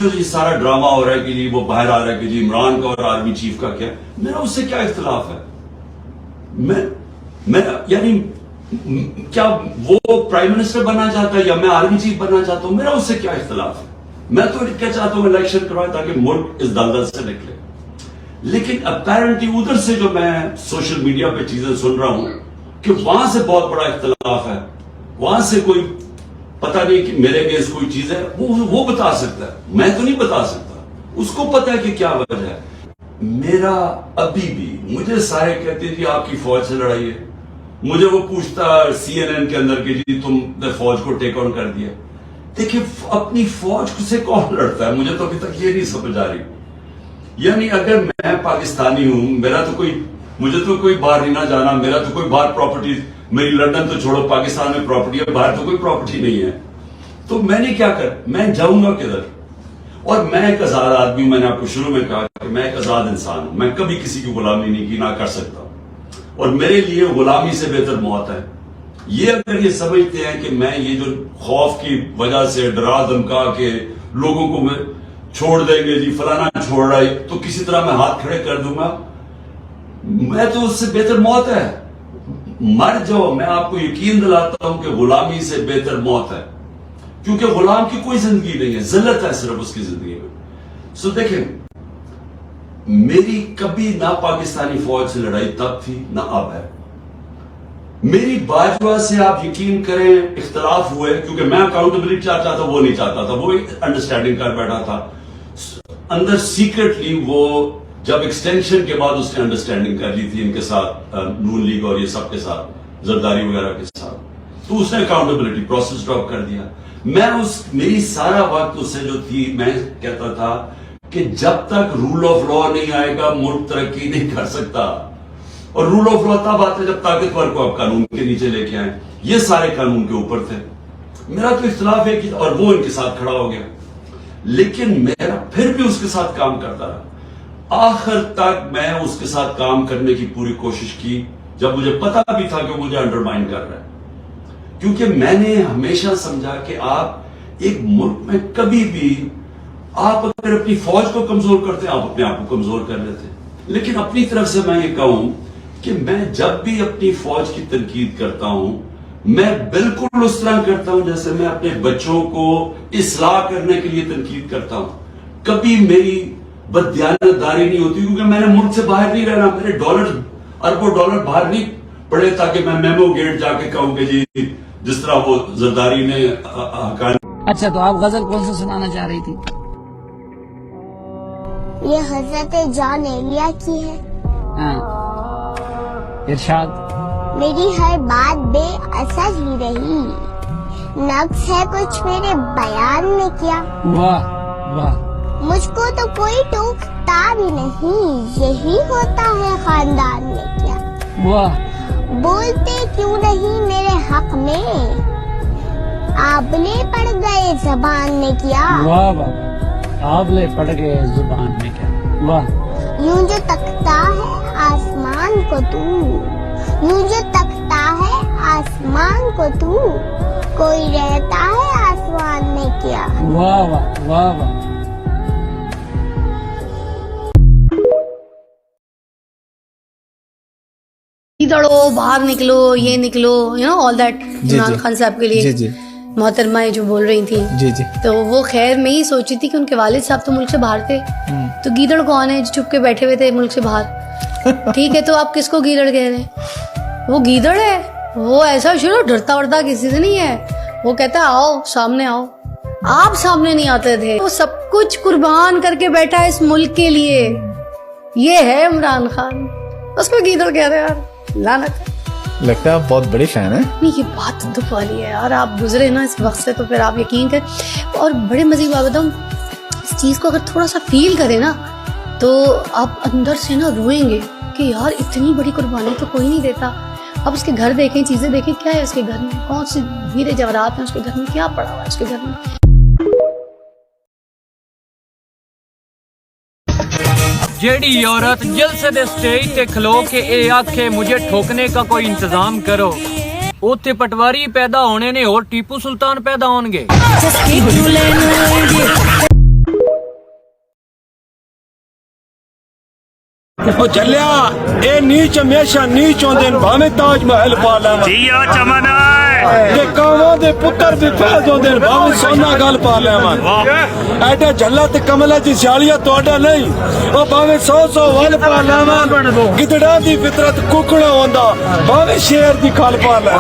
یہ سارا ڈرامہ ہو رہا ہے کہ جی وہ باہر آ رہا ہے کہ جی عمران کا اور آرمی چیف کا کیا، میرا اس سے کیا اختلاف ہے؟ میں یعنی کیا وہ پرائم منسٹر بننا چاہتا ہے یا میں آرمی چیف بننا چاہتا ہوں، میرا اس سے کیا اختلاف ہے؟ میں تو کیا چاہتا ہوں الیکشن کروائے تاکہ ملک اس دلدل سے نکلے. لیکن اپیرنٹلی ادھر سے جو میں سوشل میڈیا پہ چیزیں سن رہا ہوں کہ وہاں سے بہت بڑا اختلاف ہے، وہاں سے کوئی پتہ نہیں کہ میرے اگینسٹ کوئی چیز ہے، وہ بتا سکتا ہے، میں تو نہیں بتا سکتا. اس کو پتہ ہے کہ کیا وجہ ہے. میرا ابھی بھی مجھے سارے کہتے ہیں جی آپ کی فوج سے لڑائی ہے، مجھے وہ پوچھتا CNN کے اندر کہ جی تم نے فوج کو ٹیک آن کر دیا. دیکھیں اپنی فوج سے کون لڑتا ہے؟ مجھے تو ابھی تک یہ نہیں سمجھ آ رہی. یعنی اگر میں پاکستانی ہوں، میرا تو مجھے تو کوئی باہر نہیں نہ جانا، میرا تو کوئی باہر پراپرٹی، میری لندن تو چھوڑو پاکستان میں پراپرٹی ہے، باہر تو کوئی پراپرٹی نہیں ہے، تو میں نے کیا میں جاؤں گا کدھر؟ اور میں ایک آزاد آدمی ہوں، میں نے آپ کو شروع میں کہا کہ میں ایک آزاد انسان ہوں، میں کبھی کسی کی غلامی نہیں کی، نہ کر سکتا ہوں، اور میرے لیے غلامی سے بہتر موت ہے. یہ اگر یہ سمجھتے ہیں کہ میں یہ جو خوف کی وجہ سے ڈرا دھمکا کے لوگوں کو میں چھوڑ دیں گے جی فلانا چھوڑ رہا ہے تو کسی طرح میں ہاتھ کھڑے کر دوں گا، میں تو اس سے بہتر موت ہے. مر جاؤ، میں آپ کو یقین دلاتا ہوں کہ غلامی سے بہتر موت ہے، کیونکہ غلام کی کوئی زندگی نہیں ہے، ذلت ہے صرف اس کی زندگی میں. سو دیکھیں میری کبھی نہ پاکستانی فوج سے لڑائی تب تھی نہ اب ہے. میری باجوہ سے آپ یقین کریں اختلاف ہوئے کیونکہ میں اکاؤنٹیبلٹی چاہتا تھا، وہ نہیں چاہتا تھا، وہ انڈرسٹینڈنگ کر بیٹھا تھا اندر سیکرٹلی. وہ جب ایکسٹینشن کے بعد اس نے انڈرسٹینڈنگ کر لی تھی ان کے ساتھ، نون لیگ اور یہ سب کے ساتھ، زرداری وغیرہ کے ساتھ، تو اس نے اکاؤنٹیبلٹی پروسیس ڈراپ کر دیا. میری سارا وقت اس سے جو تھی، میں کہتا تھا کہ جب تک رول آف لا نہیں آئے گا ملک ترقی نہیں کر سکتا. اور رول آف لا تب آتا ہے جب طاقتور کو آپ قانون کے نیچے لے کے آئیں. یہ سارے قانون کے اوپر تھے. میرا تو اختلاف ہے کہ اور وہ ان کے ساتھ کھڑا ہو گیا، لیکن میرا پھر بھی اس کے ساتھ کام کرتا رہا. آخر تک میں اس کے ساتھ کام کرنے کی پوری کوشش کی جب مجھے پتا بھی تھا کہ مجھے انڈرمائن کر رہا ہے. کیونکہ میں نے ہمیشہ سمجھا کہ آپ ایک ملک میں کبھی بھی آپ اگر اپنی فوج کو کمزور کرتے ہیں آپ اپنے آپ کو کمزور کر لیتے ہیں. لیکن اپنی طرف سے میں یہ کہوں کہ میں جب بھی اپنی فوج کی تنقید کرتا ہوں میں بالکل اس طرح کرتا ہوں جیسے میں اپنے بچوں کو اصلاح کرنے کے لیے تنقید کرتا ہوں. کبھی میری بددیانتداری نہیں ہوتی کیونکہ میں نے ملک سے باہر نہیں رہنا، میرے اربوں ڈالر باہر نہیں پڑے تاکہ میں میمو گیٹ جا کے کہوں کہ جی جس طرح وہ زرداری نے اچھا تو آپ غزل کون سے سنانا چاہ رہی تھی؟ یہ حضرت جان ایلیا کی ہے. ہاں ارشاد. میری ہر بات بے اثر ہی رہی، نقص ہے کچھ میرے بیان میں کیا. واہ واہ. مجھ کو تو کوئی ٹوکتا بھی نہیں، یہی ہوتا ہے خاندان میں کیا. واہ. بولتے کیوں نہیں میرے حق میں، آبلے پڑ گئے زبان میں کیا. واہ واہ. آبلے پڑ گئے زبان میں کیا. واہ. یوں جو تکتا ہے آسمان کو تو، یوں جو تکتا ہے آسمان کو تو، کوئی رہتا ہے آسمان میں کیا. واہ واہ واہ واہ. دوڑو باہر نکلو، یہ نکلو، آل دیٹ عمران خان صاحب کے لیے محترمہ جو بول رہی تھی تو وہ خیر میں ہی سوچی تھی کہ ان کے والد صاحب تو ملک سے باہر تھے، تو گیدڑ کون ہے جو چھپ کے بیٹھے ہوئے تھے ملک سے باہر؟ ٹھیک ہے تو آپ کس کو گیدڑ کہہ رہے ہیں؟ وہ گیدڑ ہے، وہ ایسا شروع ڈرتا ورتا کسی سے نہیں ہے. وہ کہتا ہے آؤ سامنے آؤ. آپ سامنے نہیں آتے تھے. وہ سب کچھ قربان کر کے بیٹھا ہے اس ملک کے لیے. یہ ہے عمران خان، اس کو گیدڑ کہہ رہے یار. لعنت. لگتا ہے آپ بہت بڑی فین ہیں. یہ بات دکھ والی ہے یار، آپ گزرے نا اس وقت سے تو پھر آپ یقین کریں. اور بڑے مزے کی بات بتاؤں، اس چیز کو اگر تھوڑا سا فیل کریں نا تو آپ اندر سے نا روئیں گے کہ یار اتنی بڑی قربانی تو کوئی نہیں دیتا. آپ اس کے گھر دیکھیں، چیزیں دیکھیں، کیا ہے اس کے گھر میں، کون سی ہیرے جواہرات ہیں اس کے گھر میں، کیا پڑا ہوا ہے اس کے گھر میں. جیڑی عورت جلسے دے سٹیج تے کھلو کے اے آکھے مجھے ٹھوکنے کا کوئی انتظام کرو، اوتھے پٹواری پیدا ہونے نے اور ٹیپو سلطان پیدا ہون گے. ਉਹ ਚੱਲਿਆ ਇਹ ਨੀਚ ਹਮੇਸ਼ਾ ਨੀਚ ਹੁੰਦੇ ਨੇ ਭਾਵੇਂ ਤਾਜ ਮਹਿਲ ਪਾ ਲੈਣ ਜੀਓ ਚਮਨ ਤੇ ਕਾਵਾਂ ਦੇ ਪੁੱਤਰ ਵੀ ਫੈਜ਼ ਹੁੰਦੇ ਨੇ ਭਾਵੇਂ ਸੋਨਾ ਗੱਲ ਪਾ ਲੈਣ ਐਡਾ ਝੱਲਾ ਤੇ ਕਮਲਾ ਦੀ ਸਿਆਲੀਆ ਤੁਹਾਡਾ ਨਹੀਂ ਉਹ ਭਾਵੇਂ 100 ਵੱਲ ਪਾ ਲੈਣ ਗਿੱਦੜਾਂ ਦੀ ਫਿਤਰਤ ਕੁਕੜਾ ਹੁੰਦਾ ਭਾਵੇਂ ਸ਼ੇਰ ਦੀ ਖਲ ਪਾ ਲੈ